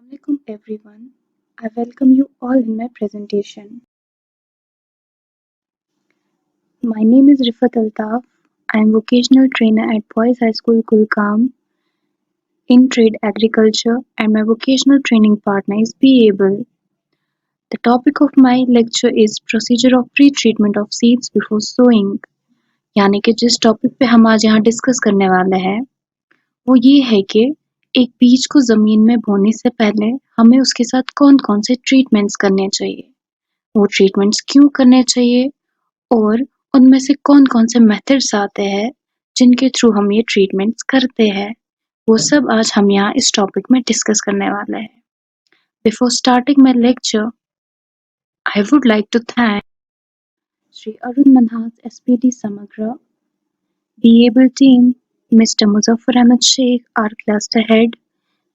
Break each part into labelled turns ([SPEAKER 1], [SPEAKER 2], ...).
[SPEAKER 1] Assalamualaikum everyone. I welcome you all in my presentation. My name is Rifat Altaf. I am vocational trainer at Boys High School Kulgam in trade agriculture and my vocational training partner is Be Able. The topic of my lecture is procedure of pre-treatment of seeds before sowing. यानी कि जिस topic पे हम आज यहाँ discuss करने वाले हैं वो ये है कि एक बीज को जमीन में बोने से पहले हमें उसके साथ कौन कौन से ट्रीटमेंट्स करने चाहिए, वो ट्रीटमेंट्स क्यों करने चाहिए और उनमें से कौन-कौन से मेथड्स आते हैं जिनके थ्रू हम ये ट्रीटमेंट्स करते हैं, वो सब आज हम यहाँ इस टॉपिक में डिस्कस करने वाले हैं। Before starting my lecture, I would like to thank Sri Arun Manhas, SPD Samagra, Be Able team, Mr. Muzaffar Ahmed Sheikh, our cluster head,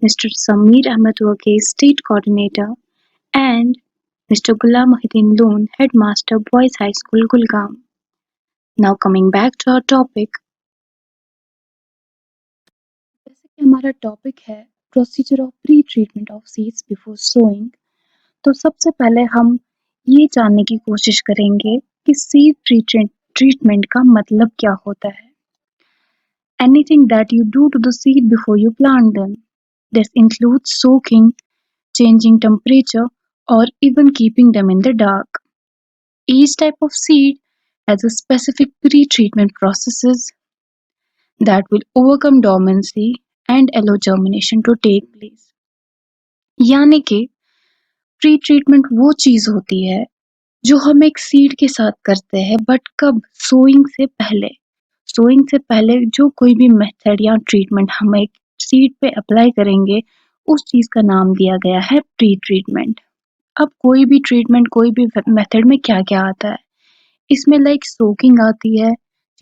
[SPEAKER 1] Mr. Sameer Ahmed Waqi, State Coordinator, and Mr. Ghulam Muhyiddin Loon, Headmaster, Boys High School, Gulgam. Now coming back to our topic. जैसे कि हमारा topic है procedure of pre treatment of seeds before sowing, तो सबसे पहले हम ये जानने की कोशिश करेंगे कि सीड ट्रीटमेंट का मतलब क्या होता है। Anything that you do to the seed before you plant them. This includes soaking, changing temperature, or even keeping them in the dark. Each type of seed has a specific pre-treatment processes that will overcome dormancy and allow germination to take place. यानी कि pre treatment वो चीज होती है जो हम एक seed के साथ करते हैं, बट कब? सोइंग से पहले जो कोई भी मेथड या ट्रीटमेंट हम एक सीड पे अप्लाई करेंगे उस चीज का नाम दिया गया है प्री ट्रीटमेंट। अब कोई भी ट्रीटमेंट, कोई भी मेथड में क्या क्या आता है, इसमें लाइक सोकिंग आती है,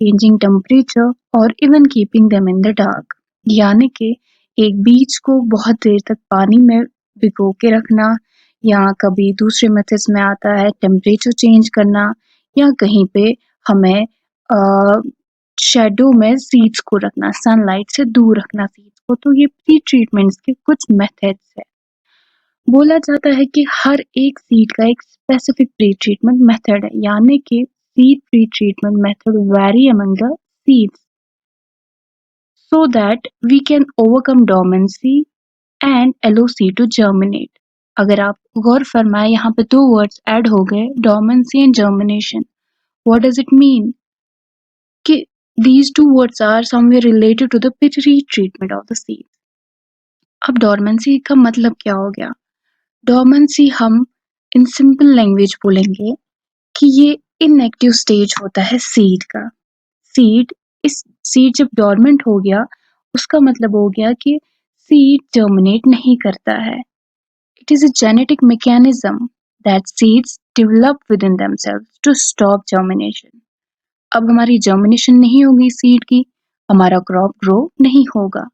[SPEAKER 1] चेंजिंग टेम्परेचर और even keeping them in the dark, यानी कि एक बीज को बहुत देर तक पानी में भिगो के रखना, या कभी दूसरे मेथड्स में आता है टेम्परेचर चेंज करना, या कहीं पे हमें शेडो में सीड्स को रखना, सनलाइट से दूर रखना सीड्स को। तो ये प्री ट्रीटमेंट्स के कुछ मेथड्स है। बोला जाता है कि हर एक सीड का एक स्पेसिफिक प्री ट्रीटमेंट मेथड है, यानी कि seed pre-treatment method vary among the seeds so that we can overcome dormancy and allow seed to germinate. अगर आप गौर फरमाए, यहाँ पे दो वर्ड्स ऐड हो गए, dormancy and germination. What does it mean? कि these two words are somewhere related to the pre-treatment of the seed. अब dormancy का मतलब क्या हो गया? Dormancy हम इन सिंपल लैंग्वेज बोलेंगे कि ये इनएक्टिव स्टेज होता है सीड का। सीड जब डोरमेंट हो गया उसका मतलब हो गया कि सीड जर्मिनेट नहीं करता है। It is a genetic mechanism that seeds develop within themselves to stop germination. अब हमारी जर्मिनेशन नहीं होगी सीड की, हमारा क्रॉप ग्रो नहीं होगा।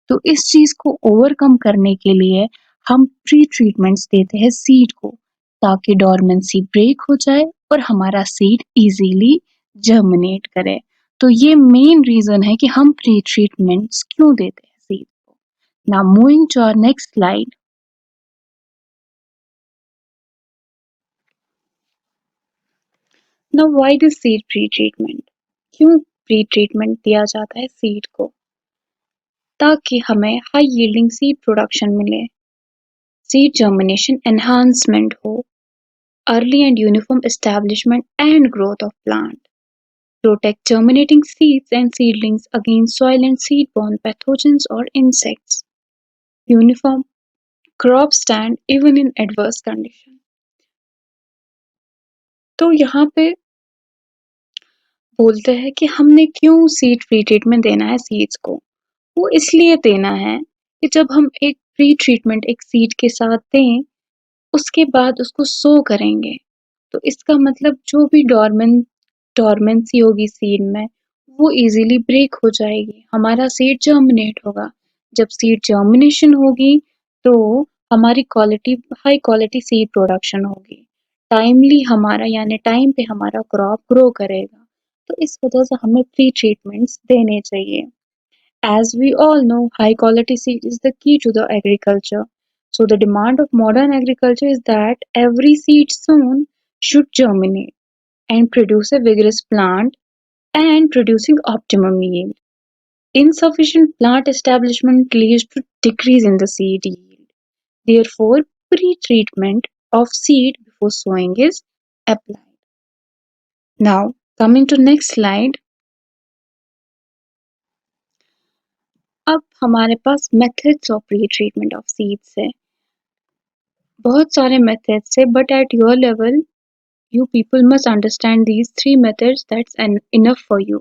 [SPEAKER 1] तो इस चीज को ओवरकम करने के लिए हम प्री ट्रीटमेंट्स देते हैं सीड को, ताकि डोरमेंसी ब्रेक हो जाए और हमारा सीड इजीली जर्मिनेट करे। तो ये मेन रीजन है कि हम प्री ट्रीटमेंट्स क्यों देते हैं सीड को। Now moving to our next slide. Now why this seed pre treatment? क्यों प्री ट्रीटमेंट दिया जाता है सीड को? ताकि हमें हाई यील्डिंग सीड प्रोडक्शन मिले, सीड जर्मिनेशन एनहांसमेंट हो, early and uniform establishment and growth of plant, protect germinating seeds and seedlings against soil and seed-borne pathogens or insects, uniform crop stand even in adverse condition. तो यहाँ पे बोलते हैं कि हमने क्यों सीड प्री ट्रीटमेंट देना है सीड्स को। वो इसलिए देना है कि जब हम एक प्री ट्रीटमेंट एक सीड के साथ दें, उसके बाद उसको सो करेंगे, तो इसका मतलब जो भी डॉर्मेंसी होगी सीड में वो इजीली ब्रेक हो जाएगी, हमारा सीड जर्मिनेट होगा। जब सीड जर्मिनेशन होगी तो हमारी हाई क्वालिटी सीड प्रोडक्शन होगी, टाइमली हमारा यानी टाइम पे हमारा क्रॉप ग्रो करेगा। तो इस वजह से हमें प्री ट्रीटमेंट्स देने चाहिए। As we all know, high quality seed is the key to the agriculture. So the demand of modern agriculture is that every seed sown should germinate and produce a vigorous plant and producing optimum yield. Insufficient plant establishment leads to decrease in the seed yield. Therefore, pre-treatment of seed before sowing is applied. Now, coming to next slide, अब हमारे पास methods of pre-treatment of seeds है. बहुत सारे methods है, but at your level, you people must understand these three methods. That's enough for you.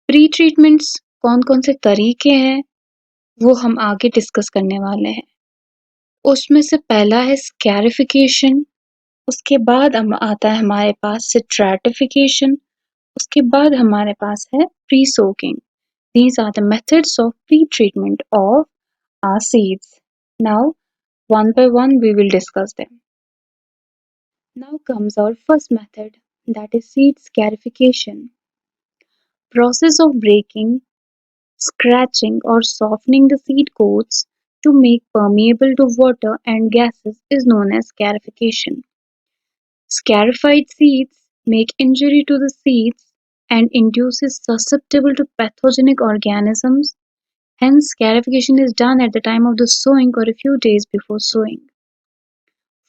[SPEAKER 1] Pre-treatments कौन कौन से तरीके हैं वो हम आगे डिस्कस करने वाले हैं. उसमें से पहला है स्कैरिफिकेशन, उसके बाद हम आता है हमारे पास स्ट्रैटिफिकेशन, उसके बाद हमारे पास है pre soaking. These are the methods of pre-treatment of our seeds. Now, one by one, we will discuss them. Now comes our first method, that is seed scarification. Process of breaking, scratching or softening the seed coats to make permeable to water and gases is known as scarification. Scarified seeds make injury to the seeds and induces susceptible to pathogenic organisms. Hence, scarification is done at the time of the sowing or a few days before sowing.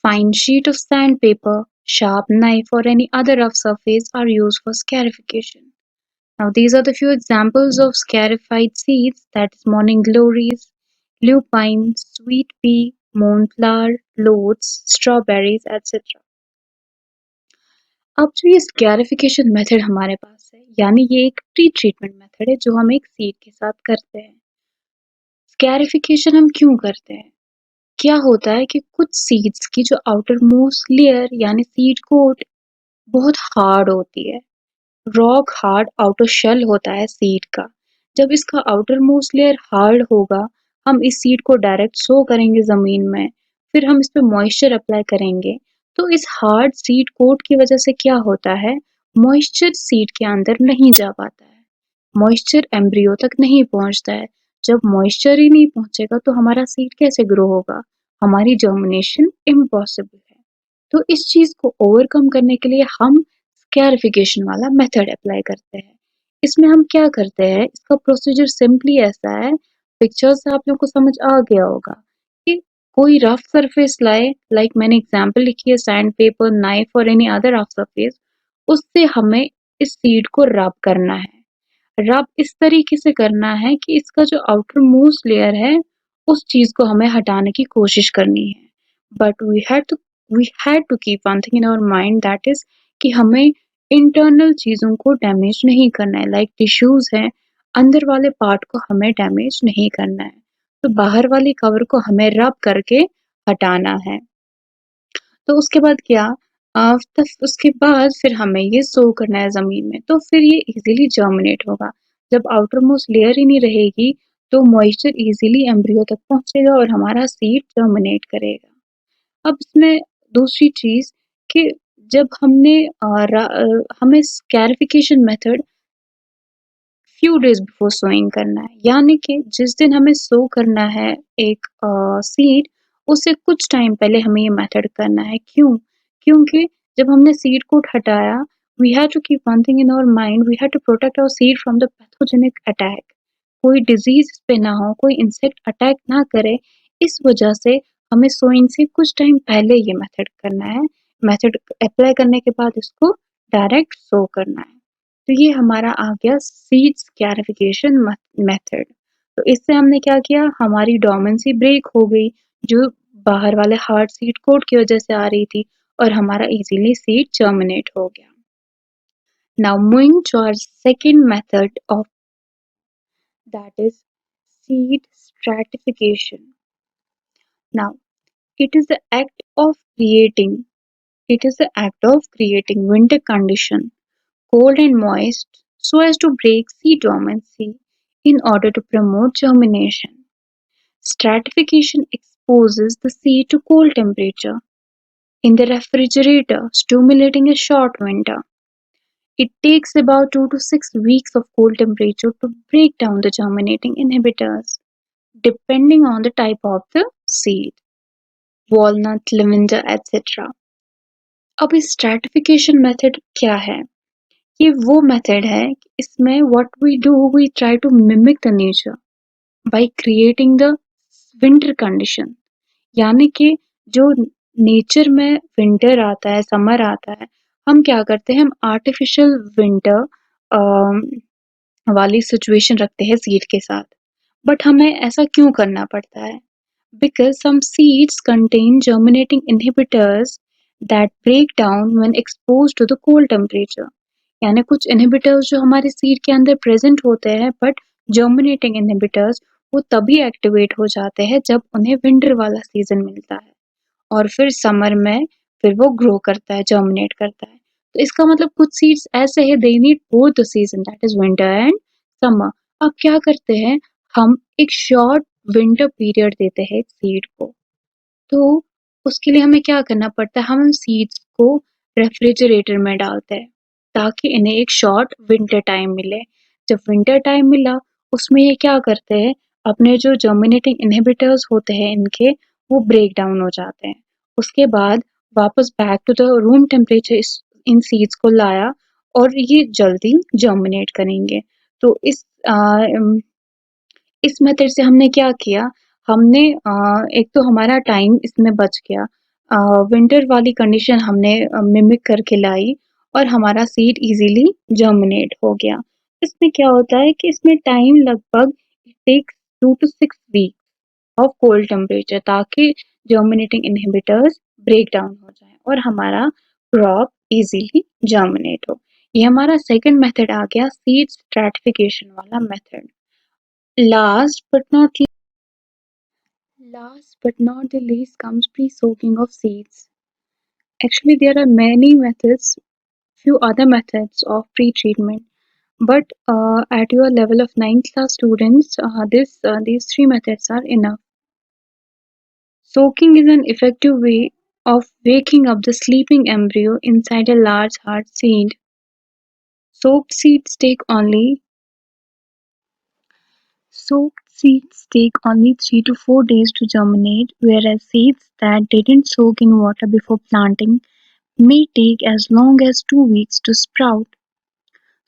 [SPEAKER 1] Fine sheet of sandpaper, sharp knife or any other rough surface are used for scarification. Now these are the few examples of scarified seeds, that is morning glories, lupine, sweet pea, moonflower, lotus, strawberries, etc. अब जो ये स्कैरिफिकेशन method हमारे पास है, यानी ये एक pre treatment method है जो हम एक सीड के साथ करते हैं. स्कैरिफिकेशन हम क्यों करते हैं? क्या होता है कि कुछ सीड्स की जो आउटर मोस्ट लेयर यानी सीड कोट बहुत हार्ड होती है. रॉक हार्ड आउटर शेल होता है सीड का. जब इसका आउटर मोस्ट लेयर हार्ड होगा, हम इस सीड को डायरेक्ट सो करेंगे जमीन में, फिर हम इस पे मॉइस्चर अप्लाई करेंगे, तो इस हार्ड सीड कोट की वजह से क्या होता है, मॉइस्चर सीड के अंदर नहीं जा पाता है, मॉइस्चर एम्ब्रियो तक नहीं पहुंचता है. जब मॉइस्चर ही नहीं पहुंचेगा तो हमारा सीड कैसे ग्रो होगा, हमारी जर्मिनेशन इम्पॉसिबल है. तो इस चीज को ओवरकम करने के लिए हम स्कैरिफिकेशन वाला मेथड अप्लाई करते हैं. इसमें हम क्या करते हैं, इसका प्रोसीजर सिंपली ऐसा है, पिक्चर से आप लोग को समझ आ गया होगा कि कोई रफ सरफेस लाए, लाइक मैंने एग्जांपल लिखी है सैंड पेपर, नाइफ और एनी अदर रफ सरफेस, उससे हमें इस सीड को रब करना है. रब इस तरीके से करना है कि इसका जो आउटर मोस्ट लेयर है उस चीज को हमें हटाने की कोशिश करनी है. But we had to keep one thing in our mind, that is कि हमें इंटरनल चीजों को डैमेज नहीं करना है. लाइक टिश्यूज है, अंदर वाले पार्ट को हमें डैमेज नहीं करना है, तो बाहर वाली कवर को हमें रब करके हटाना है. तो उसके बाद क्या, उसके बाद फिर हमें ये सो करना है जमीन में, तो फिर ये इजीली जर्मिनेट होगा. जब आउटर मोस्ट लेयर ही नहीं रहेगी तो मॉइस्चर इजीली एम्ब्रियो तक पहुंचेगा और हमारा सीड जर्मिनेट करेगा. अब इसमें दूसरी चीज कि जब हमें scarification method few days before sowing करना है, यानी कि जिस दिन हमें सो करना है एक सीड, उससे कुछ टाइम पहले हमें ये मेथड करना है. क्यों? क्योंकि जब हमने सीड को हटाया, we have to keep one thing in our mind, we have to protect our seed from the pathogenic attack. कोई डिजीज पे ना हो, कोई इंसेक्ट अटैक ना करे, इस वजह से हमें सोइंग से कुछ टाइम पहले ये मेथड करना है. मेथड अप्लाई करने के बाद इसको डायरेक्ट सो करना है. तो ये हमारा आ गया सीड स्कैरिफिकेशन मेथड. तो इससे हमने क्या किया, हमारी डोमेंसी ब्रेक हो गई जो बाहर वाले हार्ड सीड कोट की वजह से आ रही थी, और हमारा इजीली सीड जर्मिनेट हो गया. Now moving to our second method of, that is seed stratification. Now, it is the act of creating, it is the act of creating winter condition, cold and moist, so as to break seed dormancy in order to promote germination. Stratification exposes the seed to cold temperature in the refrigerator, stimulating a short winter. It takes about 2 to 6 weeks of cold temperature to break down the germinating inhibitors. depending on the type of the seed, walnut, lavender, etc. अब इस stratification method क्या है? ये वो method है इसमें what we do we try to mimic the nature by creating the winter condition. यानी कि जो नेचर में विंटर आता है, समर आता है, हम क्या करते हैं, हम आर्टिफिशियल विंटर वाली सिचुएशन रखते हैं सीड के साथ। बट हमें ऐसा क्यों करना पड़ता है? Because some seeds contain germinating inhibitors that break down when exposed to the cold temperature। यानी कुछ इनहिबिटर्स जो हमारे सीड के अंदर प्रेजेंट होते हैं, बट जर्मिनेटिंग इनहिबिटर्स वो तभी एक्टिवेट हो जाते हैं जब उन्हें विंटर वाला सीजन मिलता है, और फिर समर में फिर वो ग्रो करता है, जर्मिनेट करता है। तो इसका मतलब कुछ सीड्स ऐसे हैं they need both the season, that is winter and summer. अब क्या करते हैं, हम एक शॉर्ट विंटर पीरियड देते हैं सीड को। तो उसके लिए हमें क्या करना पड़ता है, हम सीड्स को रेफ्रिजरेटर में डालते हैं ताकि इन्हें एक शॉर्ट विंटर टाइम मिले। जब विंटर टाइम मिला, उसमें ये क्या करते हैं, अपने जो जर्मिनेटिंग इनहिबिटर्स होते हैं इनके, वो ब्रेक डाउन हो जाते हैं। उसके बाद वापस back to the room temperature in seeds को लाया और ये जल्दी जर्मिनेट करेंगे। तो इस मेथड से हमने क्या किया, हमने एक तो हमारा टाइम इसमें बच गया, विंटर वाली कंडीशन हमने मिमिक करके लाई और हमारा सीड इजीली जर्मिनेट हो गया। इसमें क्या होता है कि इसमें टाइम लगभग takes 2 to 6 week of cold temperature, ताकि जर्मिनेटिंग इनहिबिटर्स ब्रेक डाउन हो जाए और हमारा क्रॉप इजीली जर्मिनेट हो। ये हमारा सेकंड मेथड आ गया, सीड स्ट्रैटिफिकेशन वाला method. Last but not last but not the least comes pre-soaking of seeds. Actually, there are many methods, few other methods of pre-treatment, but at your level of ninth class students, these three methods are enough. Soaking is an effective way of waking up the sleeping embryo inside a large hard seed. Soaked seeds take only Soaked seeds take only 3 to 4 days to germinate, whereas seeds that didn't soak in water before planting may take as long as 2 weeks to sprout.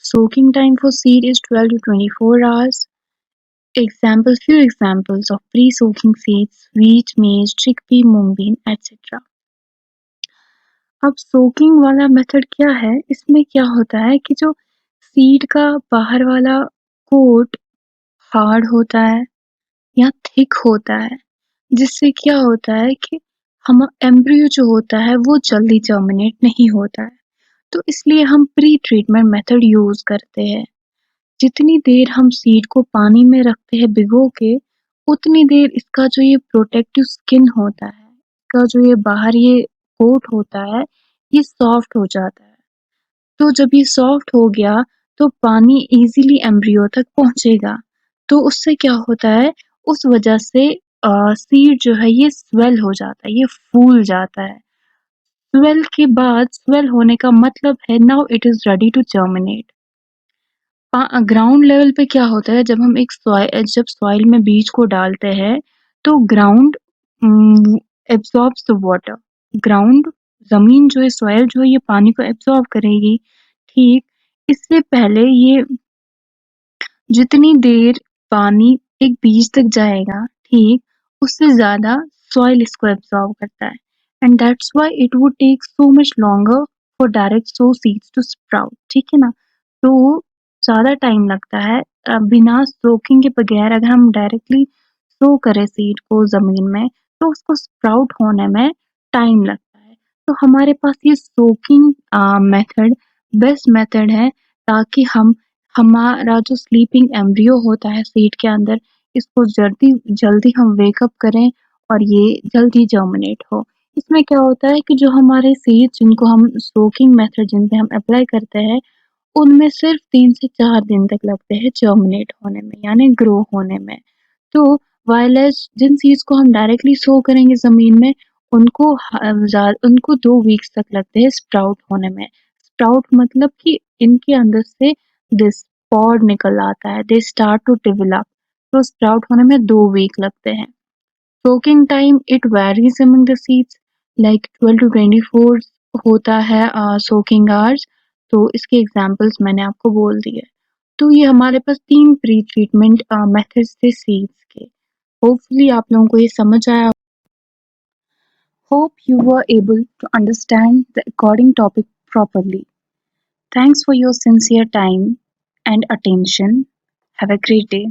[SPEAKER 1] Soaking time for seed is 12 to 24 hours. Few examples of pre-soaking seeds: wheat, maize, chickpea, mung bean, etc. अब soaking वाला method क्या है, इसमें क्या होता है कि जो सीड का बाहर वाला कोट हार्ड होता है या थिक होता है, जिससे क्या होता है कि हम एम्ब्रियो जो होता है वो जल्दी जर्मिनेट नहीं होता है। तो इसलिए हम प्री ट्रीटमेंट मेथड यूज करते हैं। जितनी देर हम सीड को पानी में रखते हैं भिगो के, उतनी देर इसका जो ये प्रोटेक्टिव स्किन होता है, इसका जो ये बाहर ये कोट होता है, ये सॉफ्ट हो जाता है। तो जब ये सॉफ्ट हो गया, तो पानी इजीली एम्ब्रियो तक पहुंचेगा। तो उससे क्या होता है, उस वजह से सीड जो है ये स्वेल हो जाता है, ये फूल जाता है। स्वेल होने का मतलब है now it is ready to germinate. Ground level पे क्या होता है, जब सॉइल में बीज को डालते हैं, तो ग्राउंड एब्सॉर्ब्स द वाटर। ग्राउंड जमीन जो है, सॉइल जो है, ये पानी को एब्सॉर्ब करेगी। ठीक, इससे पहले ये जितनी देर पानी एक बीज तक जाएगा, ठीक, उससे ज़्यादा सॉइल इसको एब्ज़ॉर्ब करता है, and that's why it would take so much longer for direct so seeds to sprout, ठीक है ना? तो ज़्यादा टाइम लगता है बिना सोकिंग के बगैर अगर हम डायरेक्टली सो करें सीड को ज़मीन में, तो उसको स्प्राउट होने में टाइम लगता है। तो हमारे पास ये सोकिंग मेथड बेस्ट मेथड है, ताकि हमारा जो स्लीपिंग एम्ब्रियो होता है सीड के अंदर, इसको जल्दी जल्दी हम वेकअप करें और ये जल्दी जर्मिनेट हो। इसमें क्या होता है कि जो हमारे सीड जिनको हम सोकिंग मेथड जिन पे हम अप्लाई करते हैं, उनमें सिर्फ 3 से 4 दिन तक लगते हैं जर्मिनेट होने में, यानी ग्रो होने में। तो वाइलेज जिन सीड्स को हम डायरेक्टली सो करेंगे ज़मीन में, उनको 2 वीक्स तक लगते हैं स्प्राउट होने में। स्प्राउट मतलब कि इनके अंदर से दिस पॉड निकल आता है, दे स्टार्ट टू डेवलप। तो स्प्राउट होने में 2 वीक लगते हैं। Soaking time it varies among the seeds, like 12 to 24 होता है सोकिंग आवर्स। तो इसके एग्जांपल्स मैंने आपको बोल दिए। तो ये हमारे पास 3 प्री ट्रीटमेंट मेथड्स थे सीड्स के। होपफुली आप लोगों को ये समझ आया। Hope you were able to understand the according topic properly. Thanks for your sincere time and attention. Have a great day.